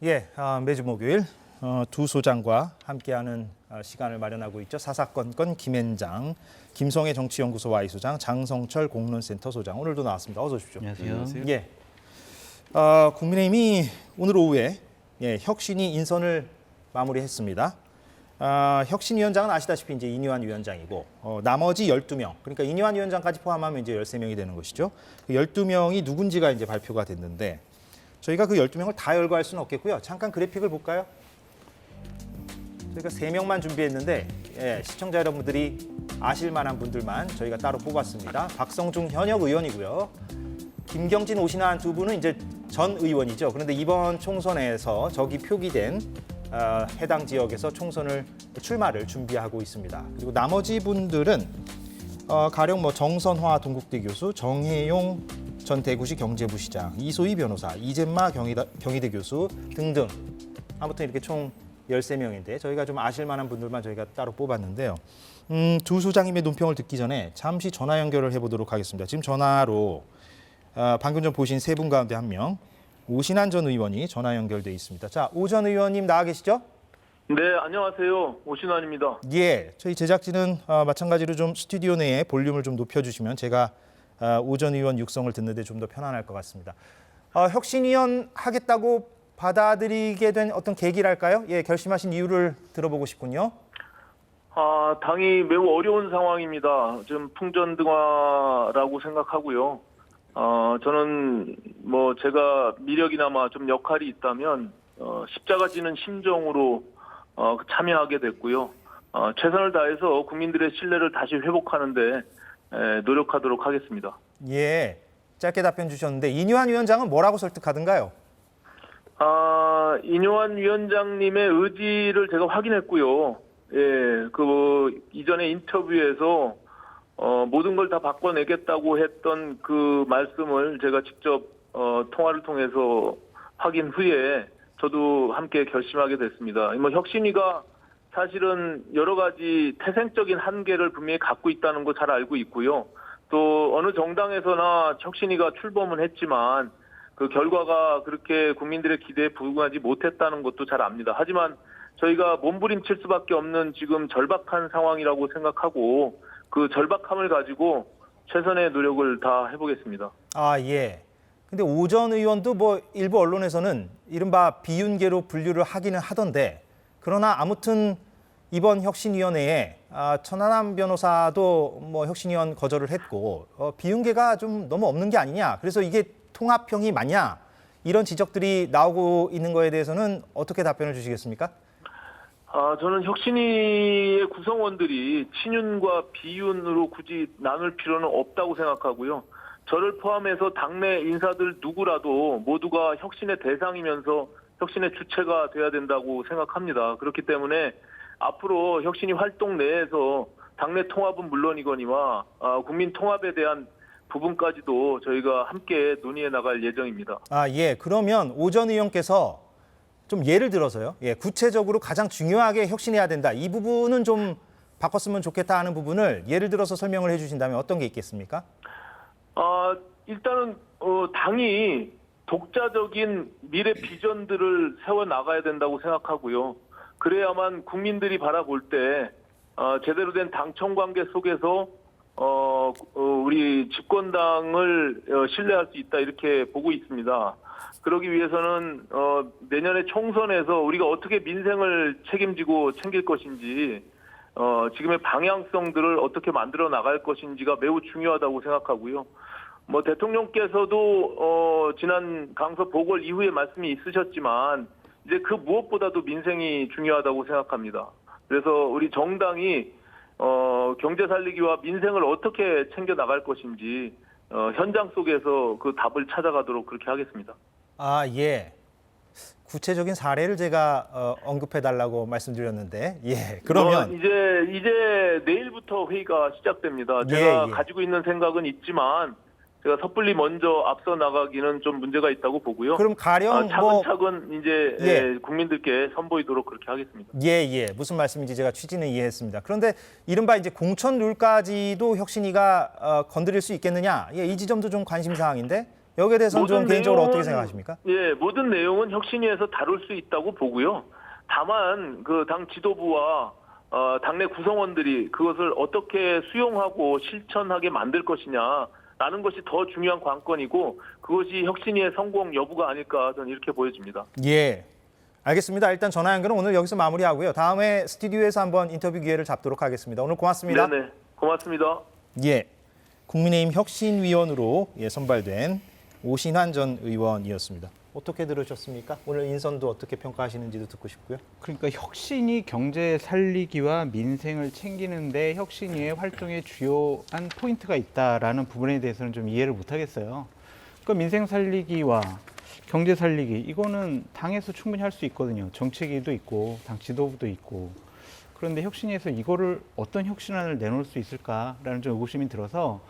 예, 매주 목요일 두 소장과 함께하는 시간을 마련하고 있죠. 사사건건 김앤장, 김성애 정치연구소 Y 소장, 장성철 공론센터 소장 오늘도 나왔습니다. 어서 오십시오. 안녕하세요. 예, 국민의힘이 오늘 오후에 혁신위 인선을 마무리했습니다. 혁신위원장은 아시다시피 이제 이니환 위원장이고 나머지 12명, 그러니까 이니환 위원장까지 포함하면 이제 13명이 되는 것이죠. 그 12명이 누군지가 이제 발표가 됐는데 저희가 그 12명을 다 열거할 수는 없겠고요. 잠깐 그래픽을 볼까요? 저희가 3명만 준비했는데 시청자 여러분들이 아실 만한 분들만 저희가 따로 뽑았습니다. 박성중 현역 의원이고요. 김경진, 오신환 두 분은 이제 전 의원이죠. 그런데 이번 총선에서 적이 표기된 해당 지역에서 총선을 출마를 준비하고 있습니다. 그리고 나머지 분들은 가령 뭐 정선화 동국대 교수, 정혜용 전 대구시 경제부시장, 이소희 변호사, 이젠마 경희대 교수 등등 아무튼 이렇게 총 13명인데 저희가 좀 아실 만한 분들만 저희가 따로 뽑았는데요. 두 소장님의 논평을 듣기 전에 잠시 전화 연결을 해보도록 하겠습니다. 지금 전화로 방금 전 보신 세 분 가운데 한 명, 오신환 전 의원이 전화 연결돼 있습니다. 자, 오 전 의원님 나와 계시죠? 네, 안녕하세요. 오신환입니다. 예, 저희 제작진은 마찬가지로 좀 스튜디오 내에 볼륨을 좀 높여주시면 제가 오 전 의원 육성을 듣는데 좀 더 편안할 것 같습니다. 혁신위원 하겠다고 받아들이게 된 어떤 계기랄까요? 예, 결심하신 이유를 들어보고 싶군요. 당이 매우 어려운 상황입니다. 좀 풍전등화라고 생각하고요. 저는 뭐 제가 미력이나마 좀 역할이 있다면 십자가 지는 심정으로 참여하게 됐고요. 최선을 다해서 국민들의 신뢰를 다시 회복하는데 노력하도록 하겠습니다. 예, 짧게 답변 주셨는데 이니환 위원장은 뭐라고 설득하던가요? 이뇨한 위원장님의 의지를 제가 확인했고요. 예, 이전에 인터뷰에서 모든 걸 다 바꿔내겠다고 했던 그 말씀을 제가 직접 통화를 통해서 확인 후에 저도 함께 결심하게 됐습니다. 뭐 혁신위가 사실은 여러 가지 태생적인 한계를 분명히 갖고 있다는 거 잘 알고 있고요. 또 어느 정당에서나 혁신위가 출범은 했지만 그 결과가 그렇게 국민들의 기대에 부응하지 못했다는 것도 잘 압니다. 하지만 저희가 몸부림칠 수밖에 없는 지금 절박한 상황이라고 생각하고 그 절박함을 가지고 최선의 노력을 다 해보겠습니다. 예. 근데 오 전 의원도 뭐 일부 언론에서는 이른바 비윤계로 분류를 하기는 하던데 그러나 아무튼 이번 혁신위원회에 천하람 변호사도 뭐 혁신위원 거절을 했고 비윤계가 좀 너무 없는 게 아니냐. 그래서 이게 통합형이 맞냐. 이런 지적들이 나오고 있는 거에 대해서는 어떻게 답변을 주시겠습니까? 저는 혁신위의 구성원들이 친윤과 비윤으로 굳이 나눌 필요는 없다고 생각하고요. 저를 포함해서 당내 인사들 누구라도 모두가 혁신의 대상이면서 혁신의 주체가 돼야 된다고 생각합니다. 그렇기 때문에 앞으로 혁신위 활동 내에서 당내 통합은 물론이거니와 국민 통합에 대한 부분까지도 저희가 함께 논의해 나갈 예정입니다. 예. 그러면 오 전 의원께서 좀 예를 들어서요. 예, 구체적으로 가장 중요하게 혁신해야 된다. 이 부분은 좀 바꿨으면 좋겠다 하는 부분을 예를 들어서 설명을 해 주신다면 어떤 게 있겠습니까? 일단은 당이 독자적인 미래 비전들을 세워나가야 된다고 생각하고요. 그래야만 국민들이 바라볼 때 제대로 된 당청 관계 속에서 우리 집권당을 신뢰할 수 있다 이렇게 보고 있습니다. 그러기 위해서는 내년에 총선에서 우리가 어떻게 민생을 책임지고 챙길 것인지 지금의 방향성들을 어떻게 만들어 나갈 것인지가 매우 중요하다고 생각하고요. 뭐 대통령께서도 지난 강서 보궐 이후에 말씀이 있으셨지만 이제 그 무엇보다도 민생이 중요하다고 생각합니다. 그래서 우리 정당이 경제 살리기와 민생을 어떻게 챙겨 나갈 것인지 현장 속에서 그 답을 찾아가도록 그렇게 하겠습니다. 예. 구체적인 사례를 제가 언급해달라고 말씀드렸는데, 예. 그러면 이제 내일부터 회의가 시작됩니다. 제가 가지고 있는 생각은 있지만 제가 섣불리 먼저 앞서 나가기는 좀 문제가 있다고 보고요. 그럼 가령 차근차근 이제 국민들께 선보이도록 그렇게 하겠습니다. 예. 무슨 말씀인지 제가 취지는 이해했습니다. 그런데 이른바 이제 공천 룰까지도 혁신위가 건드릴 수 있겠느냐? 이 지점도 좀 관심 사항인데 여기에 대해서는 좀 모든 개인적으로 어떻게 내용은, 생각하십니까? 예, 모든 내용은 혁신위에서 다룰 수 있다고 보고요. 다만 그 당 지도부와 당내 구성원들이 그것을 어떻게 수용하고 실천하게 만들 것이냐라는 것이 더 중요한 관건이고 그것이 혁신위의 성공 여부가 아닐까 저는 이렇게 보여집니다. 예. 알겠습니다. 일단 전화 연결은 오늘 여기서 마무리하고요. 다음에 스튜디오에서 한번 인터뷰 기회를 잡도록 하겠습니다. 오늘 고맙습니다. 네네, 고맙습니다. 예. 국민의힘 혁신위원으로 선발된 오신환 전 의원이었습니다. 어떻게 들으셨습니까? 오늘 인선도 어떻게 평가하시는지도 듣고 싶고요. 그러니까 혁신이 경제 살리기와 민생을 챙기는데 혁신위의 활동의 주요한 포인트가 있다라는 부분에 대해서는 좀 이해를 못 하겠어요. 그러니까 민생 살리기와 경제 살리기 이거는 당에서 충분히 할 수 있거든요. 정책위도 있고 당 지도부도 있고. 그런데 혁신위에서 이거를 어떤 혁신안을 내놓을 수 있을까라는 좀 의구심이 들어서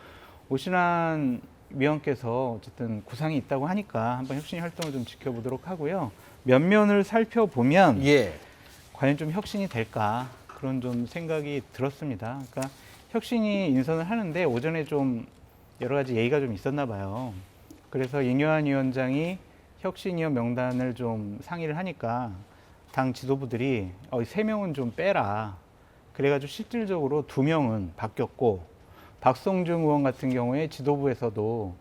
오신환 위원께서 어쨌든 구상이 있다고 하니까 한번 혁신위 활동을 좀 지켜보도록 하고요. 면면을 살펴보면 예. 과연 좀 혁신이 될까 그런 좀 생각이 들었습니다. 그러니까 혁신이 인선을 하는데 오전에 좀 여러 가지 얘기가 좀 있었나 봐요. 그래서 인요한 위원장이 혁신위원 명단을 좀 상의를 하니까 당 지도부들이 3명은 좀 빼라. 그래가지고 실질적으로 2명은 바뀌었고 박성중 의원 같은 경우에 지도부에서도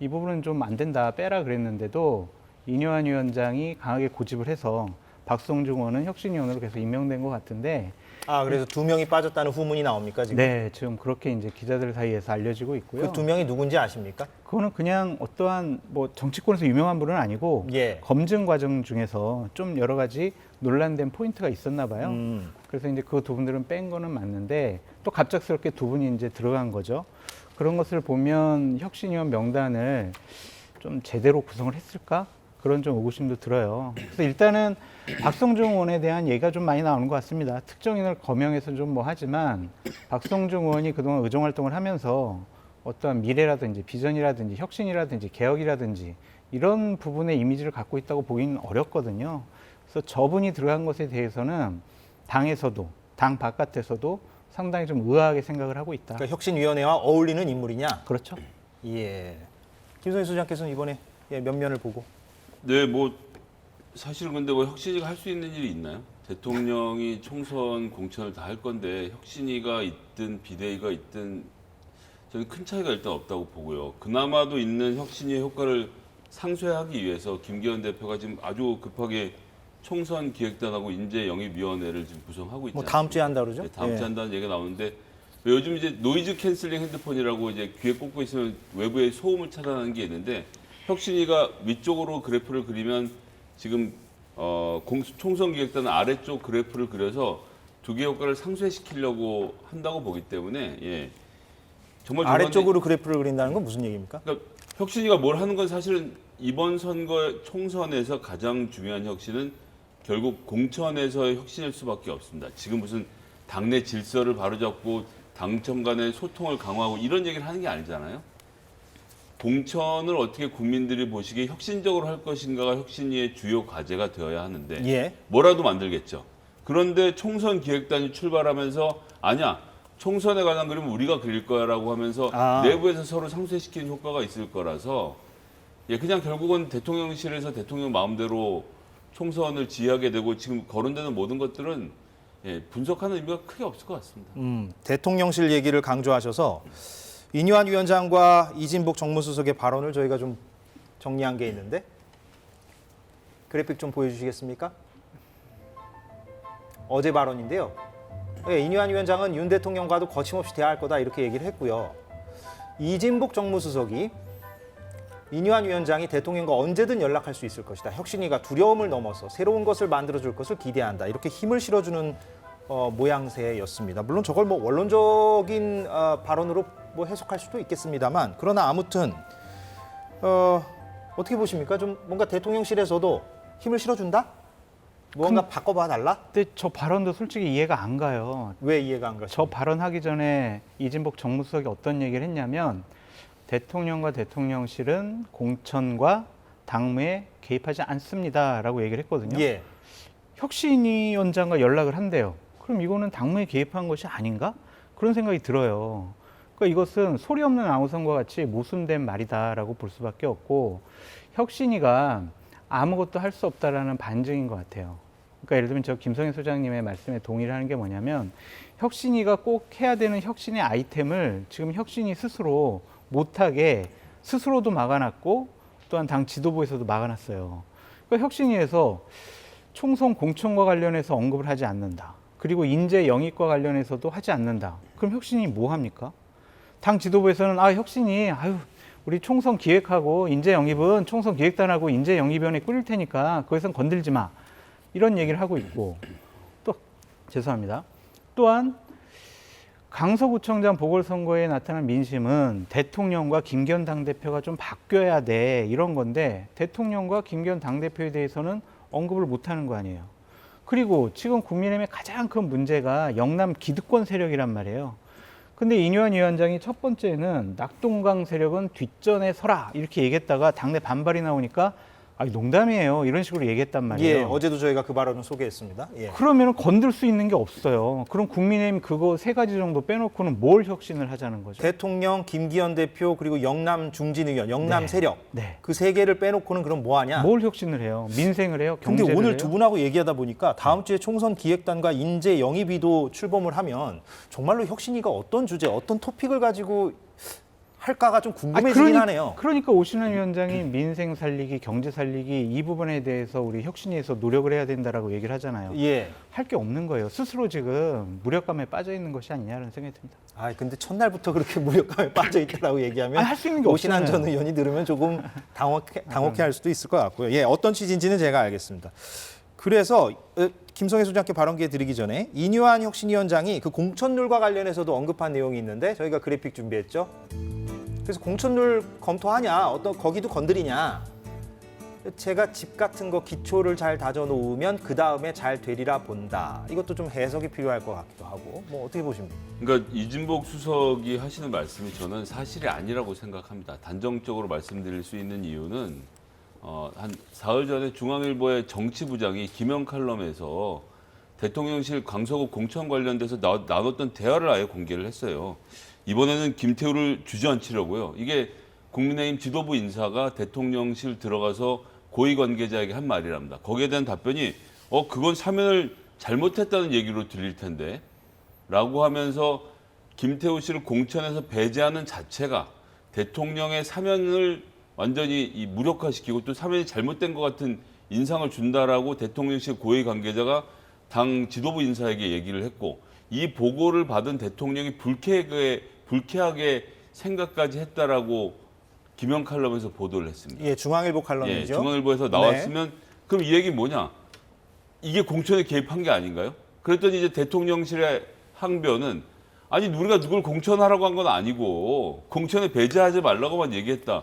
이 부분은 좀 안 된다 빼라 그랬는데도 인요한 위원장이 강하게 고집을 해서 박성중 의원은 혁신위원으로 계속 임명된 것 같은데 아, 그래서 2명이 빠졌다는 후문이 나옵니까, 지금? 네, 지금 그렇게 이제 기자들 사이에서 알려지고 있고요. 그 2명이 누군지 아십니까? 그거는 그냥 어떠한 뭐 정치권에서 유명한 분은 아니고 예. 검증 과정 중에서 좀 여러 가지 논란된 포인트가 있었나 봐요. 그래서 이제 그 2분들은 뺀 거는 맞는데 또 갑작스럽게 2분이 이제 들어간 거죠. 그런 것을 보면 혁신위원 명단을 좀 제대로 구성을 했을까? 그런 좀 의구심도 들어요. 그래서 일단은 박성중 의원에 대한 얘기가 좀 많이 나오는 것 같습니다. 특정인을 거명해서 좀 뭐 하지만 박성중 의원이 그동안 의정 활동을 하면서 어떠한 미래라든지 비전이라든지 혁신이라든지 개혁이라든지 이런 부분의 이미지를 갖고 있다고 보기는 어렵거든요. 그래서 저분이 들어간 것에 대해서는 당에서도 당 바깥에서도 상당히 좀 의아하게 생각을 하고 있다. 그러니까 혁신위원회와 어울리는 인물이냐? 그렇죠. 예. 김성희 소장께서는 이번에 면면을 보고. 네, 뭐 사실 근데 뭐 혁신이가 할 수 있는 일이 있나요? 대통령이 총선 공천을 다 할 건데 혁신이가 있든 비대위가 있든 저는 큰 차이가 일단 없다고 보고요. 그나마도 있는 혁신이의 효과를 상쇄하기 위해서 김기현 대표가 지금 아주 급하게 총선 기획단하고 인재영입위원회를 지금 구성하고 있잖아요. 뭐 다음 주에 한다 그러죠? 네, 다음 주에 한다는 얘기가 나오는데 요즘 이제 노이즈 캔슬링 핸드폰이라고 이제 귀에 꽂고 있으면 외부의 소음을 차단하는 게 있는데 혁신이가 위쪽으로 그래프를 그리면 지금 총선 기획단은 아래쪽 그래프를 그려서 두 개의 효과를 상쇄시키려고 한다고 보기 때문에 예. 정말 아래쪽으로 그래프를 그린다는 건 무슨 얘기입니까? 그러니까 혁신이가 뭘 하는 건 사실은 이번 선거 총선에서 가장 중요한 혁신은 결국 공천에서의 혁신일 수밖에 없습니다. 지금 무슨 당내 질서를 바로잡고 당청 간의 소통을 강화하고 이런 얘기를 하는 게 아니잖아요. 공천을 어떻게 국민들이 보시기에 혁신적으로 할 것인가가 혁신위의 주요 과제가 되어야 하는데 예. 뭐라도 만들겠죠. 그런데 총선 기획단이 출발하면서 아니야. 총선에 관한 그림은 우리가 그릴 거야라고 하면서 내부에서 서로 상쇄시키는 효과가 있을 거라서 예, 그냥 결국은 대통령실에서 대통령 마음대로 총선을 지휘하게 되고 지금 거론되는 모든 것들은 예, 분석하는 의미가 크게 없을 것 같습니다. 대통령실 얘기를 강조하셔서 인요한 위원장과 이진복 정무수석의 발언을 저희가 좀 정리한 게 있는데 그래픽 좀 보여주시겠습니까? 어제 발언인데요. 네, 인요한 위원장은 윤 대통령과도 거침없이 대화할 거다 이렇게 얘기를 했고요. 이진복 정무수석이 인요한 위원장이 대통령과 언제든 연락할 수 있을 것이다. 혁신위가 두려움을 넘어서 새로운 것을 만들어줄 것을 기대한다. 이렇게 힘을 실어주는 모양새였습니다. 물론 저걸 뭐 원론적인 발언으로 뭐 해석할 수도 있겠습니다만 그러나 아무튼 어떻게 보십니까? 좀 뭔가 대통령실에서도 힘을 실어준다? 무언가 바꿔봐 달라? 근데 저 발언도 솔직히 이해가 안 가요. 왜 이해가 안 가죠? 저 발언하기 전에 이진복 정무수석이 어떤 얘기를 했냐면 대통령과 대통령실은 공천과 당무에 개입하지 않습니다라고 얘기를 했거든요. 예. 혁신위원장과 연락을 한대요. 그럼 이거는 당무에 개입한 것이 아닌가? 그런 생각이 들어요. 그러니까 이것은 소리 없는 아우성과 같이 모순된 말이다라고 볼 수밖에 없고 혁신위가 아무것도 할 수 없다라는 반증인 것 같아요. 그러니까 예를 들면 저 김성희 소장님의 말씀에 동의를 하는 게 뭐냐면 혁신위가 꼭 해야 되는 혁신의 아이템을 지금 혁신위 스스로 못하게 스스로도 막아놨고 또한 당 지도부에서도 막아놨어요. 그러니까 혁신위에서 총선 공천과 관련해서 언급을 하지 않는다. 그리고 인재 영입과 관련해서도 하지 않는다. 그럼 혁신이 뭐 합니까? 당 지도부에서는 혁신이 우리 총선 기획하고 인재 영입은 총선 기획단하고 인재 영입위원회 꾸릴 테니까 거기선 건들지 마. 이런 얘기를 하고 있고 또 죄송합니다. 또한 강서구청장 보궐선거에 나타난 민심은 대통령과 김기현 당대표가 좀 바뀌어야 돼 이런 건데 대통령과 김기현 당대표에 대해서는 언급을 못하는 거 아니에요. 그리고 지금 국민의힘의 가장 큰 문제가 영남 기득권 세력이란 말이에요. 근데 이뇨한 위원장이 첫 번째는 낙동강 세력은 뒷전에 서라 이렇게 얘기했다가 당내 반발이 나오니까 농담이에요 이런 식으로 얘기했단 말이에요. 예, 어제도 저희가 그 발언을 소개했습니다. 예. 그러면 건들 수 있는 게 없어요. 그럼 국민의힘 그거 세 가지 정도 빼놓고는 뭘 혁신을 하자는 거죠? 대통령, 김기현 대표 그리고 영남 중진 의원, 영남 네. 세력 네. 그 세 개를 빼놓고는 그럼 뭐 하냐? 뭘 혁신을 해요? 민생을 해요? 근데 경제를 오늘 해요? 두 분하고 얘기하다 보니까 다음 주에 총선 기획단과 인재 영입위도 출범을 하면 정말로 혁신위가 어떤 주제, 어떤 토픽을 가지고 할까가 좀 궁금해지긴 하네요. 그러니까 오신환 위원장이 민생 살리기, 경제 살리기 이 부분에 대해서 우리 혁신위에서 노력을 해야 된다라고 얘기를 하잖아요. 예. 할 게 없는 거예요. 스스로 지금 무력감에 빠져 있는 것이 아니냐는 생각이 듭니다. 근데 첫날부터 그렇게 무력감에 빠져 있다라고 얘기하면 할 수 있는 게 오신환 없잖아요. 전 의원이 들으면 조금 당혹해 할 수도 있을 것 같고요. 예, 어떤 취지인지는 제가 알겠습니다. 그래서 김성애 소장께 발언 기회 드리기 전에 이뇨한 혁신위원장이 그 공천률과 관련해서도 언급한 내용이 있는데 저희가 그래픽 준비했죠. 그래서 공천률 검토하냐, 거기도 건드리냐. 제가 집 같은 거 기초를 잘 다져 놓으면 그 다음에 잘 되리라 본다. 이것도 좀 해석이 필요할 것 같기도 하고. 뭐 어떻게 보십니까? 그러니까 이진복 수석이 하시는 말씀이 저는 사실이 아니라고 생각합니다. 단정적으로 말씀드릴 수 있는 이유는 한 사흘 전에 중앙일보의 정치부장이 김영 칼럼에서 대통령실 강서구 공천 관련돼서 나눴던 대화를 아예 공개를 했어요. 이번에는 김태우를 주저앉히려고요. 이게 국민의힘 지도부 인사가 대통령실 들어가서 고위 관계자에게 한 말이랍니다. 거기에 대한 답변이 그건 사면을 잘못했다는 얘기로 들릴 텐데 라고 하면서 김태우 씨를 공천에서 배제하는 자체가 대통령의 사면을 완전히 무력화시키고 또 사면이 잘못된 것 같은 인상을 준다라고 대통령실 고위 관계자가 당 지도부 인사에게 얘기를 했고 이 보고를 받은 대통령이 불쾌하게 생각까지 했다라고 김영 칼럼에서 보도를 했습니다. 예, 중앙일보 칼럼이죠. 예, 중앙일보에서 나왔으면 그럼 이 얘기 뭐냐? 이게 공천에 개입한 게 아닌가요? 그랬더니 이제 대통령실의 항변은 아니 우리가 누굴 공천하라고 한 건 아니고 공천에 배제하지 말라고만 얘기했다.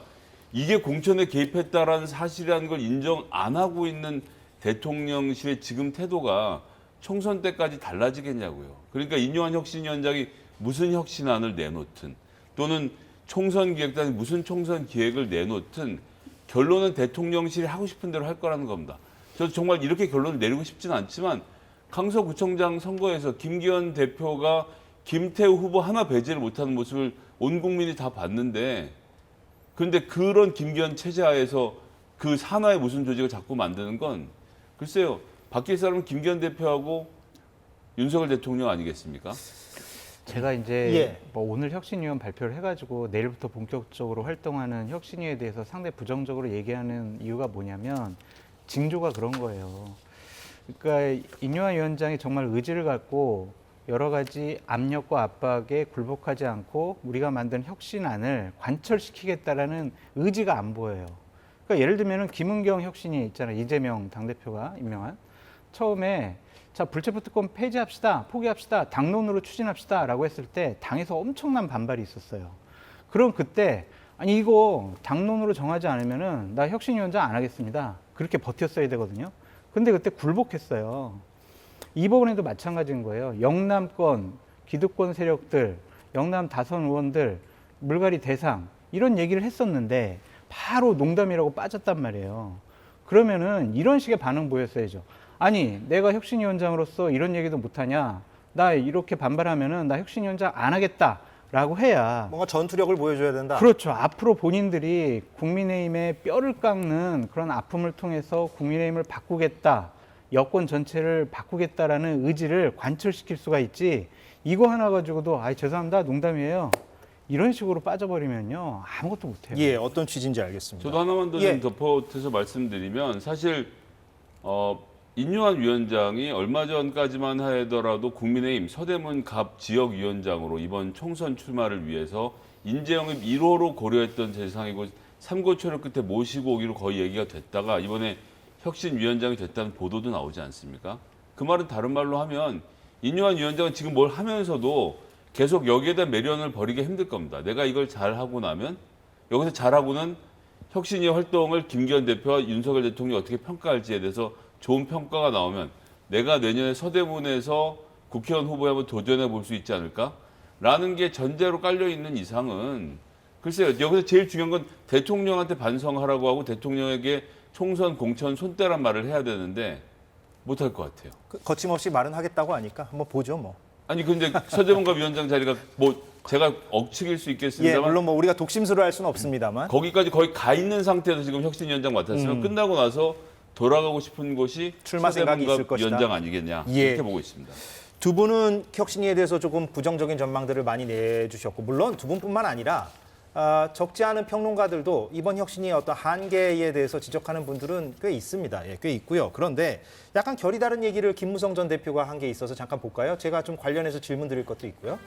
이게 공천에 개입했다라는 사실이라는 걸 인정 안 하고 있는 대통령실의 지금 태도가 총선 때까지 달라지겠냐고요. 그러니까 이뇨한 혁신위원장이 무슨 혁신안을 내놓든 또는 총선 기획단이 무슨 총선 기획을 내놓든 결론은 대통령실이 하고 싶은 대로 할 거라는 겁니다. 저도 정말 이렇게 결론을 내리고 싶지는 않지만 강서구청장 선거에서 김기현 대표가 김태우 후보 하나 배제를 못하는 모습을 온 국민이 다 봤는데 그런데 그런 김기현 체제하에서 그 산하의 무슨 조직을 자꾸 만드는 건 글쎄요. 바뀔 사람은 김기현 대표하고 윤석열 대통령 아니겠습니까? 제가 이제 뭐 오늘 혁신위원 발표를 해가지고 내일부터 본격적으로 활동하는 혁신위에 대해서 상당히 부정적으로 얘기하는 이유가 뭐냐면 징조가 그런 거예요. 그러니까 이뇨한 위원장이 정말 의지를 갖고 여러 가지 압력과 압박에 굴복하지 않고 우리가 만든 혁신안을 관철시키겠다라는 의지가 안 보여요. 그러니까 예를 들면은 김은경 혁신이 있잖아요. 이재명 당대표가 임명한 처음에 자 불체포 특권 폐지합시다, 포기합시다, 당론으로 추진합시다라고 했을 때 당에서 엄청난 반발이 있었어요. 그럼 그때 아니 이거 당론으로 정하지 않으면은 나 혁신위원장 안 하겠습니다. 그렇게 버텼어야 되거든요. 근데 그때 굴복했어요. 이번에도 마찬가지인 거예요. 영남권 기득권 세력들, 영남 다선 의원들 물갈이 대상 이런 얘기를 했었는데 바로 농담이라고 빠졌단 말이에요. 그러면은 이런 식의 반응 보였어야죠. 아니 내가 혁신위원장으로서 이런 얘기도 못하냐, 나 이렇게 반발하면은 나 혁신위원장 안 하겠다 라고 해야 뭔가 전투력을 보여줘야 된다. 그렇죠. 앞으로 본인들이 국민의힘의 뼈를 깎는 그런 아픔을 통해서 국민의힘을 바꾸겠다, 여권 전체를 바꾸겠다라는 의지를 관철시킬 수가 있지, 이거 하나 가지고도 죄송합니다, 농담이에요, 이런 식으로 빠져버리면요 아무것도 못해요. 예, 어떤 취지인지 알겠습니다. 저도 하나만 더 예. 좀 덧붙여서 말씀드리면 사실 인요한 위원장이 얼마 전까지만 하더라도 국민의힘 서대문 갑 지역위원장으로 이번 총선 출마를 위해서 인재영입 1호로 고려했던 세상이고 삼고초려 끝에 모시고 오기로 거의 얘기가 됐다가 이번에 혁신위원장이 됐다는 보도도 나오지 않습니까? 그 말은 다른 말로 하면 인요한 위원장은 지금 뭘 하면서도 계속 여기에 대한 매련을 버리기 힘들 겁니다. 내가 이걸 잘하고 나면 여기서 잘하고는 혁신위 활동을 김기현 대표와 윤석열 대통령이 어떻게 평가할지에 대해서 좋은 평가가 나오면 내가 내년에 서대문에서 국회의원 후보에 한번 도전해 볼 수 있지 않을까? 라는 게 전제로 깔려 있는 이상은 글쎄요. 여기서 제일 중요한 건 대통령한테 반성하라고 하고 대통령에게 총선 공천 손대란 말을 해야 되는데 못할 것 같아요. 거침없이 말은 하겠다고 하니까 한번 보죠 뭐. 아니 근데 서대문갑 위원장 자리가 뭐 제가 억측일 수 예, 있겠습니다만 물론 뭐 우리가 독심술을 할 수는 없습니다만. 거기까지 거의 가 있는 상태에서 지금 혁신위원장 맡았으면 끝나고 나서 돌아가고 싶은 곳이 출마 생각이 있을 서대문갑 것이다. 위원장 아니겠냐 예. 이렇게 보고 있습니다. 두 분은 혁신위에 대해서 조금 부정적인 전망들을 많이 내주셨고, 물론 두 분뿐만 아니라 적지 않은 평론가들도 이번 혁신위의 어떤 한계에 대해서 지적하는 분들은 꽤 있습니다. 예, 꽤 있고요. 그런데 약간 결이 다른 얘기를 김무성 전 대표가 한 게 있어서 잠깐 볼까요? 제가 좀 관련해서 질문 드릴 것도 있고요.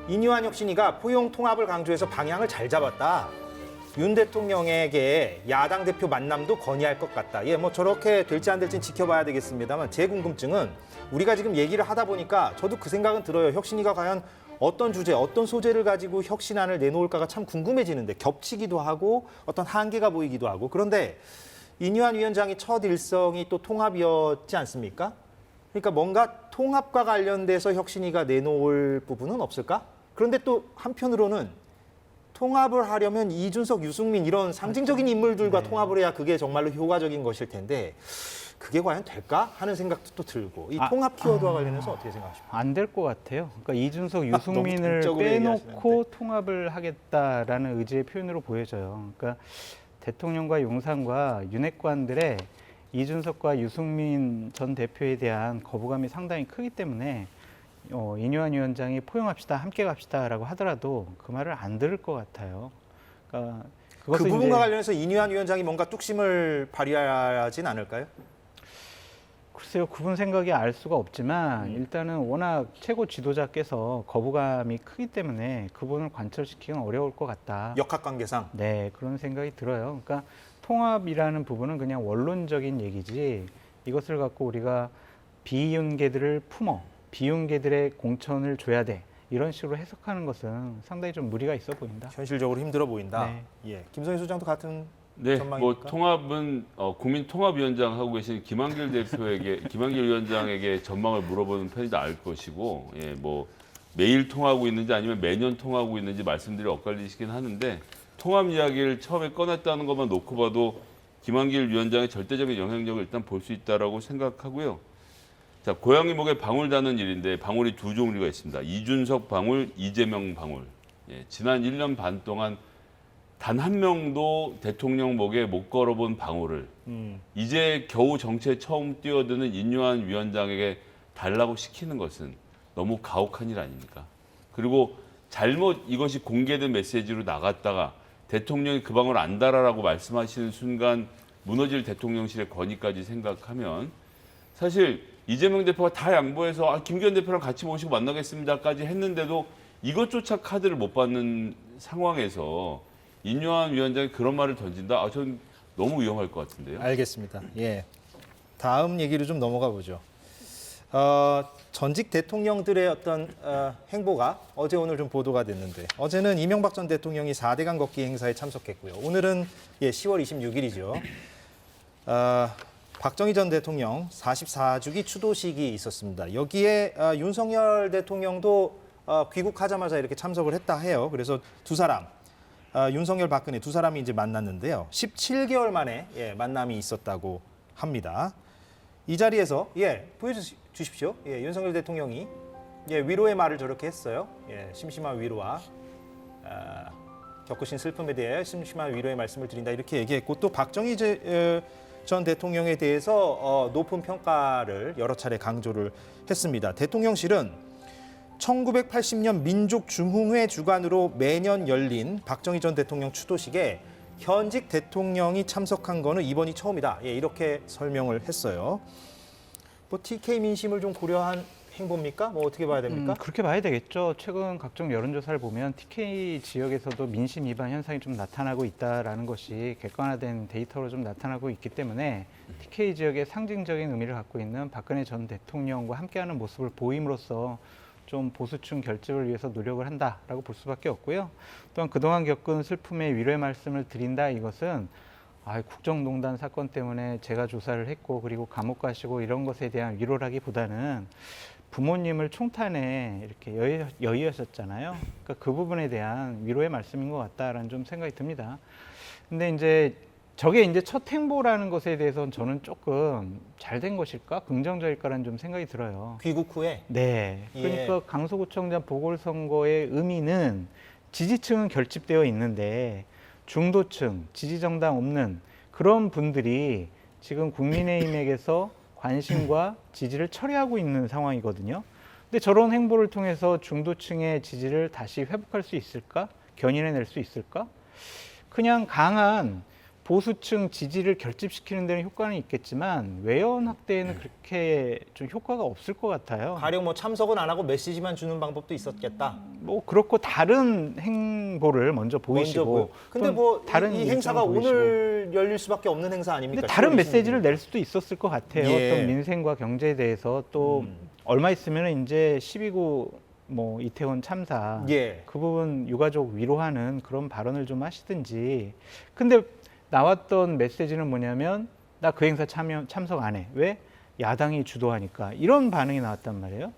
인요한 혁신위가 포용 통합을 강조해서 방향을 잘 잡았다. 윤 대통령에게 야당 대표 만남도 건의할 것 같다. 예, 뭐 저렇게 될지 안 될지는 지켜봐야 되겠습니다만 제 궁금증은 우리가 지금 얘기를 하다 보니까 저도 그 생각은 들어요. 혁신위가 과연 어떤 주제, 어떤 소재를 가지고 혁신안을 내놓을까가 참 궁금해지는데 겹치기도 하고 어떤 한계가 보이기도 하고. 그런데 인요한 위원장의 첫 일성이 또 통합이었지 않습니까? 그러니까 뭔가 통합과 관련돼서 혁신위가 내놓을 부분은 없을까? 그런데 또 한편으로는 통합을 하려면 이준석, 유승민 이런 상징적인 인물들과 통합을 해야 그게 정말로 효과적인 것일 텐데 그게 과연 될까 하는 생각도 또 들고, 이 통합 키워드와 관련해서 어떻게 생각하십니까? 안 될 것 같아요. 그러니까 이준석, 유승민을 동적으로 빼놓고 통합을 하겠다라는 의지의 표현으로 보여져요. 그러니까 대통령과 용산과 윤핵관들의 이준석과 유승민 전 대표에 대한 거부감이 상당히 크기 때문에 인요한 위원장이 포용합시다, 함께 갑시다라고 하더라도 그 말을 안 들을 것 같아요. 그러니까 그 그것은 부분과 이제 관련해서 인요한 위원장이 뭔가 뚝심을 발휘하진 않을까요? 글쎄요, 그분 생각이 알 수가 없지만 일단은 워낙 최고 지도자께서 거부감이 크기 때문에 그분을 관철시키기는 어려울 것 같다. 역학관계상. 네, 그런 생각이 들어요. 그러니까 통합이라는 부분은 그냥 원론적인 얘기지, 이것을 갖고 우리가 비윤계들을 품어 비윤계들의 공천을 줘야 돼, 이런 식으로 해석하는 것은 상당히 좀 무리가 있어 보인다. 현실적으로 힘들어 보인다. 네. 예, 김성희 소장도 같은 네, 전망입니까? 뭐 통합은 국민통합위원장 하고 계신 김한길 대표에게, 김한길 위원장에게 전망을 물어보는 편이 나을 것이고, 예, 뭐 매일 통하고 있는지 아니면 매년 통하고 있는지 말씀들이 엇갈리시긴 하는데 통합 이야기를 처음에 꺼냈다는 것만 놓고 봐도 김한길 위원장의 절대적인 영향력을 일단 볼 수 있다라고 생각하고요. 자, 고양이 목에 방울 다는 일인데 방울이 두 종류가 있습니다. 이준석 방울, 이재명 방울. 예, 지난 1년 반 동안 단 한 명도 대통령 목에 못 걸어본 방울을 이제 겨우 정치에 처음 뛰어드는 인요한 위원장에게 달라고 시키는 것은 너무 가혹한 일 아닙니까? 그리고 잘못 이것이 공개된 메시지로 나갔다가 대통령이 그 방울 안 달아라고 말씀하시는 순간 무너질 대통령실의 권위까지 생각하면 사실 이재명 대표가 다 양보해서 김기현 대표랑 같이 모시고 만나겠습니다까지 했는데도 이것조차 카드를 못 받는 상황에서 인요한 위원장이 그런 말을 던진다? 전 너무 위험할 것 같은데요. 알겠습니다. 예, 다음 얘기로 좀 넘어가 보죠. 전직 대통령들의 어떤 행보가 어제 오늘 좀 보도가 됐는데, 어제는 이명박 전 대통령이 4대강 걷기 행사에 참석했고요. 오늘은 10월 26일이죠. 박정희 전 대통령 44주기 추도식이 있었습니다. 여기에 윤석열 대통령도 귀국하자마자 이렇게 참석을 했다 해요. 그래서 두 사람, 윤석열, 박근혜 두 사람이 이제 만났는데요. 17개월 만에 만남이 있었다고 합니다. 이 자리에서 보여주십시오. 윤석열 대통령이 예, 위로의 말을 저렇게 했어요. 예, 심심한 위로와 겪으신 슬픔에 대해 심심한 위로의 말씀을 드린다 이렇게 얘기했고 또 박정희 전 대통령에 대해서 높은 평가를 여러 차례 강조를 했습니다. 대통령실은 1980년 민족중흥회 주관으로 매년 열린 박정희 전 대통령 추도식에 현직 대통령이 참석한 거는 이번이 처음이다. 예, 이렇게 설명을 했어요. 뭐 TK 민심을 좀 고려한 행보입니까? 뭐 어떻게 봐야 됩니까? 그렇게 봐야 되겠죠. 최근 각종 여론조사를 보면 TK 지역에서도 민심 위반 현상이 좀 나타나고 있다라는 것이 객관화된 데이터로 좀 나타나고 있기 때문에 TK 지역의 상징적인 의미를 갖고 있는 박근혜 전 대통령과 함께하는 모습을 보임으로써 좀 보수층 결집을 위해서 노력을 한다라고 볼 수밖에 없고요. 또한 그동안 겪은 슬픔의 위로의 말씀을 드린다 이것은 국정농단 사건 때문에 제가 조사를 했고 그리고 감옥 가시고 이런 것에 대한 위로라기보다는 부모님을 총탄에 이렇게 여의하셨잖아요. 그러니까 그 부분에 대한 위로의 말씀인 것 같다라는 좀 생각이 듭니다. 근데 이제 저게 이제 첫 행보라는 것에 대해서는 저는 조금 잘된 것일까, 긍정적일까라는 좀 생각이 들어요. 귀국 후에 네. 그러니까 예. 강서구청장 보궐선거의 의미는 지지층은 결집되어 있는데 중도층, 지지정당 없는 그런 분들이 지금 국민의힘에게서 관심과 지지를 철회하고 있는 상황이거든요. 근데 저런 행보를 통해서 중도층의 지지를 다시 회복할 수 있을까? 견인해낼 수 있을까? 그냥 강한 보수층 지지를 결집시키는 데는 효과는 있겠지만 외연 확대에는 그렇게 좀 효과가 없을 것 같아요. 가령 뭐 참석은 안 하고 메시지만 주는 방법도 있었겠다. 뭐 그렇고 다른 행보를 먼저 보이시고 근데 뭐 다른 이 행사가 일정을 보이시고. 오늘 열릴 수밖에 없는 행사 아닙니까? 근데 다른 10월 26일. 메시지를 낼 수도 있었을 것 같아요. 예. 어떤 민생과 경제에 대해서 또 얼마 있으면 이제 12구 뭐 이태원 참사 예. 그 부분 유가족 위로하는 그런 발언을 좀 하시든지. 근데 나왔던 메시지는 뭐냐면 나 그 행사 참석 안 해. 왜? 야당이 주도하니까. 이런 반응이 나왔단 말이에요.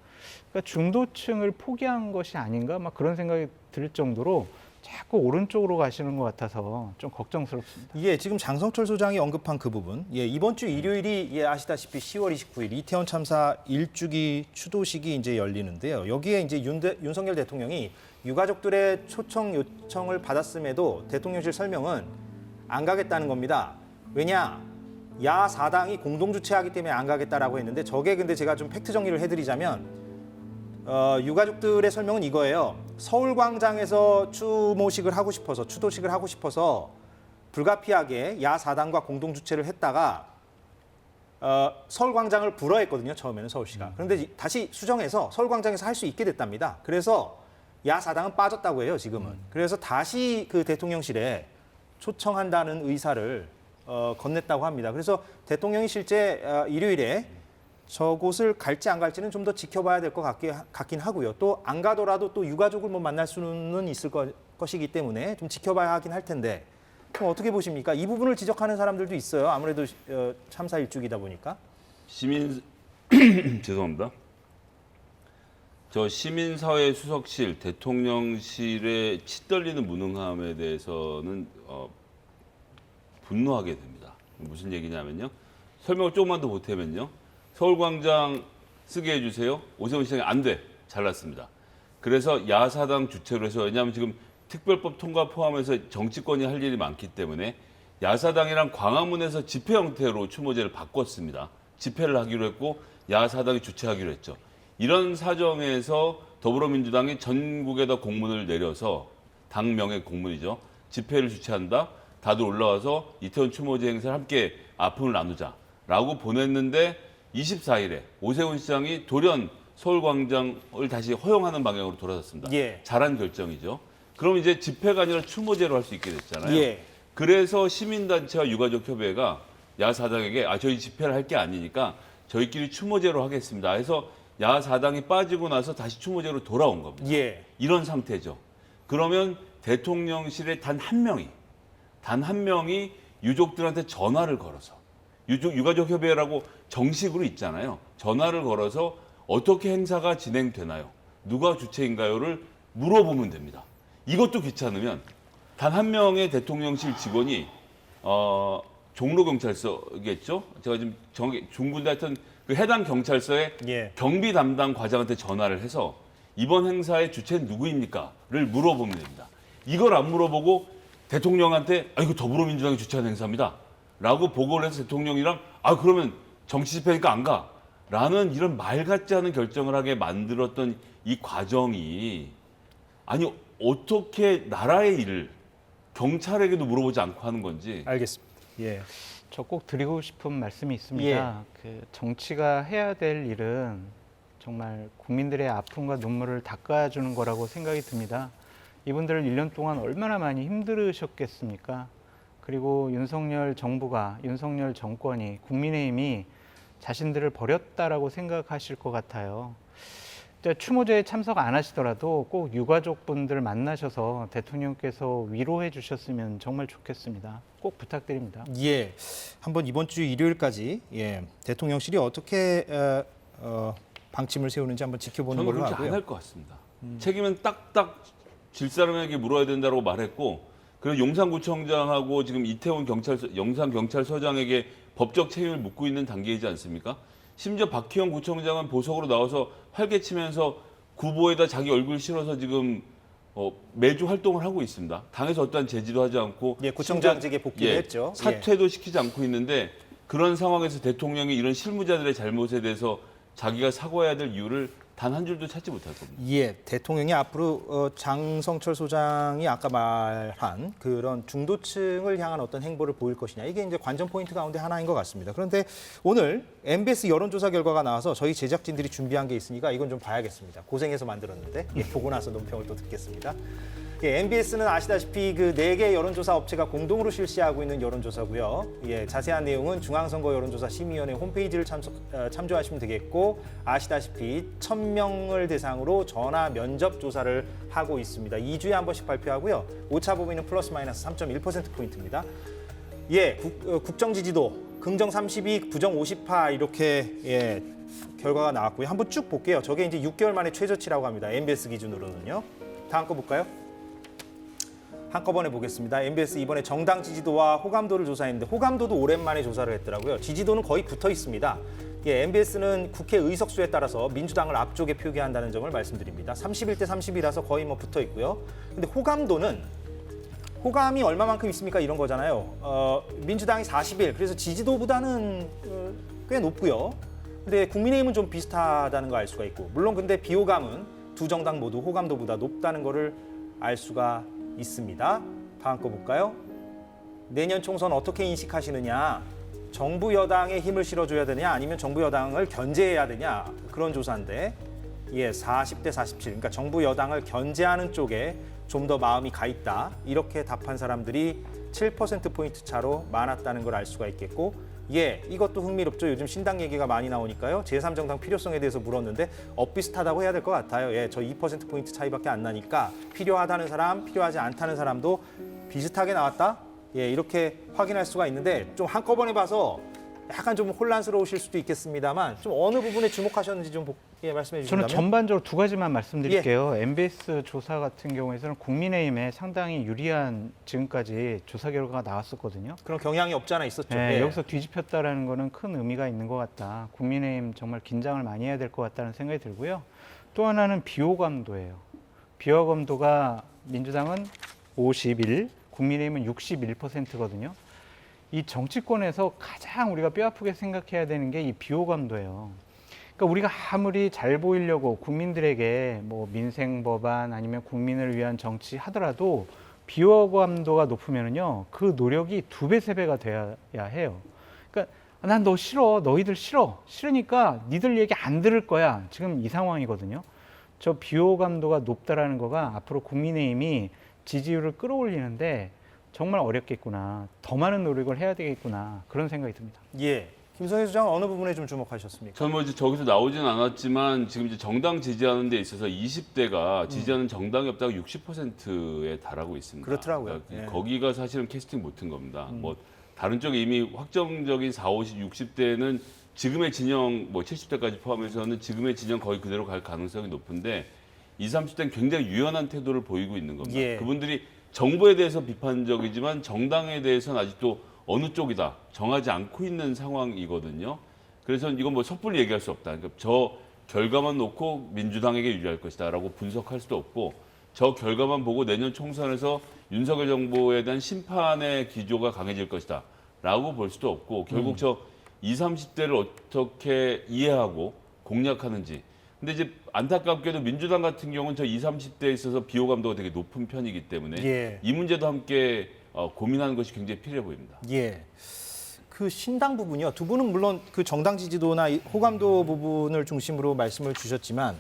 그러니까 중도층을 포기한 것이 아닌가 막 그런 생각이 들 정도로 자꾸 오른쪽으로 가시는 것 같아서 좀 걱정스럽습니다. 예, 지금 장성철 소장이 언급한 그 부분. 예, 이번 주 일요일이 아시다시피 10월 29일 이태원 참사 1주기 추도식이 이제 열리는데요. 여기에 이제 윤석열 대통령이 유가족들의 초청 요청을 받았음에도 대통령실 설명은 안 가겠다는 겁니다. 왜냐? 야4당이 공동 주최하기 때문에 안 가겠다라고 했는데 저게 근데 제가 좀 팩트 정리를 해드리자면 유가족들의 설명은 이거예요. 서울광장에서 추도식을 하고 싶어서 불가피하게 야4당과 공동 주최를 했다가 서울광장을 불허했거든요. 처음에는 서울시가. 그런데 다시 수정해서 서울광장에서 할 수 있게 됐답니다. 그래서 야4당은 빠졌다고 해요. 지금은. 그래서 다시 그 대통령실에 초청한다는 의사를 건넸다고 합니다. 그래서 대통령이 실제 일요일에 저곳을 갈지 안 갈지는 좀 더 지켜봐야 될 것 같긴 하고요. 또 안 가더라도 또 유가족을 뭐 만날 수는 있을 것이기 때문에 좀 지켜봐야 하긴 할 텐데 그럼 어떻게 보십니까? 이 부분을 지적하는 사람들도 있어요. 아무래도 참사 일주기다 보니까. 죄송합니다. 저 시민사회 수석실, 대통령실의 치떨리는 무능함에 대해서는 분노하게 됩니다. 무슨 얘기냐면요. 설명을 조금만 더 보태면요. 서울광장 쓰게 해주세요. 오세훈 시장이 안 돼. 잘났습니다. 그래서 야4당 주최로 해서 왜냐하면 지금 특별법 통과 포함해서 정치권이 할 일이 많기 때문에 야4당이랑 광화문에서 집회 형태로 추모제를 바꿨습니다. 집회를 하기로 했고 야4당이 주최하기로 했죠. 이런 사정에서 더불어민주당이 전국에다 공문을 내려서 당명의 공문이죠. 집회를 주최한다. 다들 올라와서 이태원 추모제 행사를 함께 아픔을 나누자라고 보냈는데 24일에 오세훈 시장이 돌연 서울광장을 다시 허용하는 방향으로 돌아섰습니다. 예. 잘한 결정이죠. 그럼 이제 집회가 아니라 추모제로 할 수 있게 됐잖아요. 예. 그래서 시민단체와 유가족협의회가 야4당에게 저희 집회를 할 게 아니니까 저희끼리 추모제로 하겠습니다. 해서 야4당이 빠지고 나서 다시 추모제로 돌아온 겁니다. 예. 이런 상태죠. 그러면 대통령실에 단 한 명이 유족들한테 전화를 걸어서 유가족협의회라고 정식으로 있잖아요. 전화를 걸어서 어떻게 행사가 진행되나요? 누가 주체인가요?를 물어보면 됩니다. 이것도 귀찮으면 단 한 명의 대통령실 직원이 종로경찰서겠죠? 제가 지금 중군대 하여튼 그 해당 경찰서의 예. 경비 담당 과장한테 전화를 해서 이번 행사의 주체는 누구입니까?를 물어보면 됩니다. 이걸 안 물어보고 대통령한테 이거 더불어민주당이 주최한 행사입니다. 라고 보고를 해서 대통령이랑 그러면 정치 집회니까 안 가. 라는 이런 말 같지 않은 결정을 하게 만들었던 이 과정이 아니 어떻게 나라의 일을 경찰에게도 물어보지 않고 하는 건지. 알겠습니다. 예. 저 꼭 드리고 싶은 말씀이 있습니다. 그 정치가 해야 될 일은 정말 국민들의 아픔과 눈물을 닦아주는 거라고 생각이 듭니다. 이분들 1년 동안 얼마나 많이 힘들으셨겠습니까? 그리고 윤석열 정부가, 윤석열 정권이, 국민의힘이 자신들을 버렸다라고 생각하실 것 같아요. 추모제에 참석 안 하시더라도 꼭 유가족분들 만나셔서 대통령께서 위로해 주셨으면 정말 좋겠습니다. 꼭 부탁드립니다. 예. 한번 이번 주 일요일까지 대통령실이 어떻게 방침을 세우는지 한번 지켜보는 저는 걸로 그렇게 하고요. 안 할 것 같습니다. 책임은 딱딱 질 사람에게 물어야 된다고 말했고, 그리고 용산구청장하고 지금 이태원 영산경찰서장에게 법적 책임을 묻고 있는 단계이지 않습니까? 심지어 박희영 구청장은 보석으로 나와서 활개치면서 구보에다 자기 얼굴 실어서 지금 매주 활동을 하고 있습니다. 당에서 어떠한 제지도 하지 않고 구청장직에 복귀를 했죠. 사퇴도 시키지 않고 있는데 그런 상황에서 대통령이 이런 실무자들의 잘못에 대해서 자기가 사과해야 될 이유를 단 한 줄도 찾지 못할 겁니다. 예, 대통령이 앞으로 장성철 소장이 아까 말한 그런 중도층을 향한 어떤 행보를 보일 것이냐, 이게 이제 관전 포인트 가운데 하나인 것 같습니다. 그런데 오늘 MBS 여론조사 결과가 나와서 저희 제작진들이 준비한 게 있으니까 이건 좀 봐야겠습니다. 고생해서 만들었는데 보고 나서 논평을 또 듣겠습니다. MBS는 아시다시피 그 4개 여론조사 업체가 공동으로 실시하고 있는 여론조사고요. 자세한 내용은 중앙선거 여론조사 심의위원회 홈페이지를 참조하시면 되겠고, 아시다시피 1,000명을 대상으로 전화 면접 조사를 하고 있습니다. 2주에 한 번씩 발표하고요. 오차 범위는 플러스 마이너스 3.1%포인트입니다. 국정 지지도 긍정 32, 부정 50파 이렇게 결과가 나왔고요. 한번 쭉 볼게요. 저게 이제 6개월 만에 최저치라고 합니다. MBS 기준으로는요. 다음 거 볼까요? 한꺼번에 보겠습니다. MBS 이번에 정당 지지도와 호감도를 조사했는데 호감도도 오랜만에 조사를 했더라고요. 지지도는 거의 붙어 있습니다. MBS는 국회 의석수에 따라서 민주당을 앞쪽에 표기한다는 점을 말씀드립니다. 31대 30이라서 거의 붙어 있고요. 근데 호감이 얼마만큼 있습니까? 이런 거잖아요. 민주당이 41, 그래서 지지도보다는 꽤 높고요. 근데 국민의힘은 좀 비슷하다는 거 알 수가 있고, 물론 근데 비호감은 두 정당 모두 호감도보다 높다는 거를 알 수가 있습니다. 다음 거 볼까요? 내년 총선 어떻게 인식하시느냐? 정부 여당에 힘을 실어줘야 되냐, 아니면 정부 여당을 견제해야 되냐, 그런 조사인데 40대 47, 그러니까 정부 여당을 견제하는 쪽에 좀 더 마음이 가 있다, 이렇게 답한 사람들이 7%포인트 차로 많았다는 걸 알 수가 있겠고, 이것도 흥미롭죠. 요즘 신당 얘기가 많이 나오니까요. 제3정당 필요성에 대해서 물었는데 비슷하다고 해야 될 것 같아요. 저 2%포인트 차이밖에 안 나니까 필요하다는 사람, 필요하지 않다는 사람도 비슷하게 나왔다? 이렇게 확인할 수가 있는데, 좀 한꺼번에 봐서 약간 좀 혼란스러우실 수도 있겠습니다만, 좀 어느 부분에 주목하셨는지 좀 말씀해 주신다면. 저는 전반적으로 두 가지만 말씀드릴게요. MBS 조사 같은 경우에는 국민의힘에 상당히 유리한 지금까지 조사 결과가 나왔었거든요. 그런 경향이 없지 않아 있었죠. 여기서 뒤집혔다라는 거는 큰 의미가 있는 것 같다. 국민의힘 정말 긴장을 많이 해야 될 것 같다는 생각이 들고요. 또 하나는 비호감도예요. 비호감도가 민주당은 51, 국민의힘은 61%거든요. 이 정치권에서 가장 우리가 뼈아프게 생각해야 되는 게 이 비호감도예요. 그러니까 우리가 아무리 잘 보이려고 국민들에게 민생 법안 아니면 국민을 위한 정치 하더라도 비호감도가 높으면은요, 그 노력이 2배, 3배가 돼야 해요. 그러니까 난 너 싫어, 너희들 싫으니까 니들 얘기 안 들을 거야. 지금 이 상황이거든요. 저 비호감도가 높다라는 거가 앞으로 국민의힘이 지지율을 끌어올리는데 정말 어렵겠구나, 더 많은 노력을 해야 되겠구나, 그런 생각이 듭니다. 김성애 소장은 어느 부분에 좀 주목하셨습니까? 저는 이제 저기서 나오진 않았지만 지금 이제 정당 지지하는 데 있어서 20대가 지지하는 정당이 없다가 60%에 달하고 있습니다. 그렇더라고요. 그러니까 거기가 사실은 캐스팅 못한 겁니다. 다른 쪽에 이미 확정적인 40, 50, 60대는 지금의 진영 70대까지 포함해서는 지금의 진영 거의 그대로 갈 가능성이 높은데 20, 30대는 굉장히 유연한 태도를 보이고 있는 겁니다. 그분들이 정부에 대해서 비판적이지만 정당에 대해서는 아직도 어느 쪽이다 정하지 않고 있는 상황이거든요. 그래서 이건 뭐 섣불리 얘기할 수 없다. 그러니까 저 결과만 놓고 민주당에게 유리할 것이다라고 분석할 수도 없고 저 결과만 보고 내년 총선에서 윤석열 정부에 대한 심판의 기조가 강해질 것이다라고 볼 수도 없고 결국 저 20, 30대를 어떻게 이해하고 공략하는지. 근데 이제 안타깝게도 민주당 같은 경우는 저 20, 30대에 있어서 비호감도가 되게 높은 편이기 때문에 예. 이 문제도 함께 고민하는 것이 굉장히 필요해 보입니다. 예. 그 신당 부분이요. 두 분은 물론 그 정당 지지도나 호감도 부분을 중심으로 말씀을 주셨지만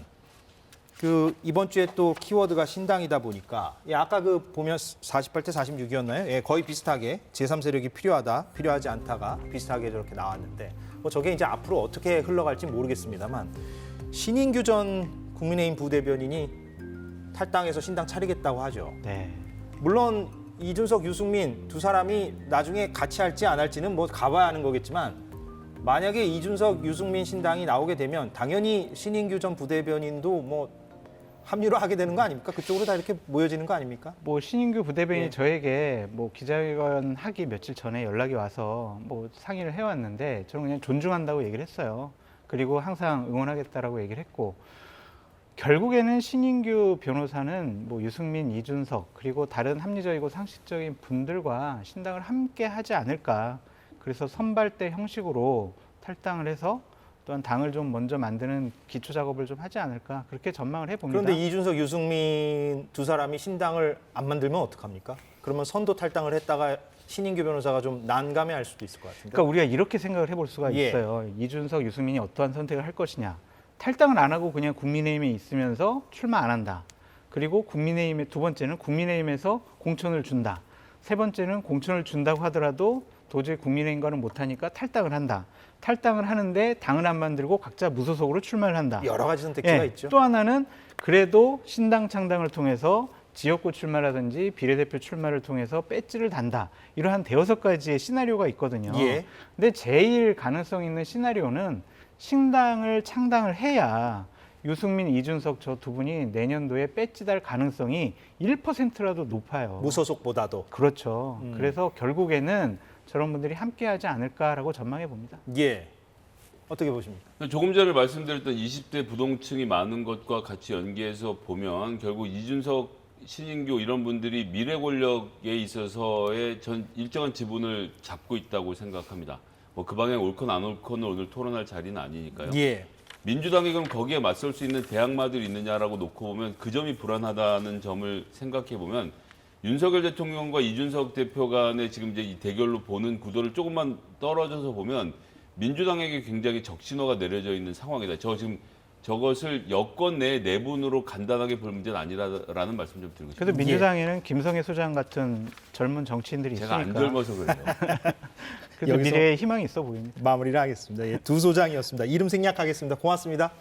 그 이번 주에 또 키워드가 신당이다 보니까 예, 아까 그 보면 48대 46이었나요? 예, 거의 비슷하게 제3세력이 필요하다, 필요하지 않다가 비슷하게 저렇게 나왔는데 뭐 저게 이제 앞으로 어떻게 흘러갈지 모르겠습니다만 신인규 전 국민의힘 부대변인이 탈당해서 신당 차리겠다고 하죠. 네. 물론 이준석, 유승민 두 사람이 나중에 같이 할지 안 할지는 뭐 가봐야 하는 거겠지만 만약에 이준석, 유승민 신당이 나오게 되면 당연히 신인규 전 부대변인도 뭐 합류를 하게 되는 거 아닙니까? 그쪽으로 다 이렇게 모여지는 거 아닙니까? 뭐 신인규 부대변인이 예. 저에게 뭐 기자회견 하기 며칠 전에 연락이 와서 뭐 상의를 해왔는데 저는 그냥 존중한다고 얘기를 했어요. 그리고 항상 응원하겠다라고 얘기를 했고 결국에는 신인규 변호사는 뭐 유승민, 이준석 그리고 다른 합리적이고 상식적인 분들과 신당을 함께 하지 않을까. 그래서 선발대 형식으로 탈당을 해서 또한 당을 좀 먼저 만드는 기초 작업을 좀 하지 않을까 그렇게 전망을 해봅니다. 그런데 이준석, 유승민 두 사람이 신당을 안 만들면 어떡합니까? 그러면 선도 탈당을 했다가 신인규 변호사가 좀 난감해할 수도 있을 것 같은데. 그러니까 우리가 이렇게 생각을 해볼 수가 예. 있어요. 이준석, 유승민이 어떠한 선택을 할 것이냐. 탈당을 안 하고 그냥 국민의힘에 있으면서 출마 안 한다. 그리고 국민의힘의 두 번째는 국민의힘에서 공천을 준다. 세 번째는 공천을 준다고 하더라도 도저히 국민의힘과는 못하니까 탈당을 한다. 탈당을 하는데 당을 안 만들고 각자 무소속으로 출마를 한다. 여러 가지 선택지가 예, 있죠. 또 하나는 그래도 신당 창당을 통해서 지역구 출마라든지 비례대표 출마를 통해서 배지를 단다. 이러한 대여섯 가지의 시나리오가 있거든요. 예. 근데 제일 가능성 있는 시나리오는 신당을 창당을 해야 유승민, 이준석 저 두 분이 내년도에 배지 달 가능성이 1%라도 높아요. 무소속보다도. 그렇죠. 그래서 결국에는 저런 분들이 함께하지 않을까라고 전망해 봅니다. 예. 어떻게 보십니까? 조금 전에 말씀드렸던 20대 부동층이 많은 것과 같이 연계해서 보면 결국 이준석, 신인규 이런 분들이 미래 권력에 있어서의 전 일정한 지분을 잡고 있다고 생각합니다. 뭐 그 방향 옳건 안 옳건을 오늘 토론할 자리는 아니니까요. 예. 민주당이 그럼 거기에 맞설 수 있는 대항마들이 있느냐라고 놓고 보면 그 점이 불안하다는 점을 생각해 보면 윤석열 대통령과 이준석 대표 간의 지금 이제 이 대결로 보는 구도를 조금만 떨어져서 보면 민주당에게 굉장히 적신호가 내려져 있는 상황이다. 저 지금 저것을 여권 내 내분으로 간단하게 볼 문제는 아니라는 말씀 좀 드리고 싶습니다. 그래도 민주당에는 김성애 소장 같은 젊은 정치인들이 제가 있으니까 안 젊어서 그래요. 그래도 여기서- 미래에 희망이 있어 보입니다. 마무리를 하겠습니다. 예, 두 소장이었습니다. 이름 생략하겠습니다. 고맙습니다.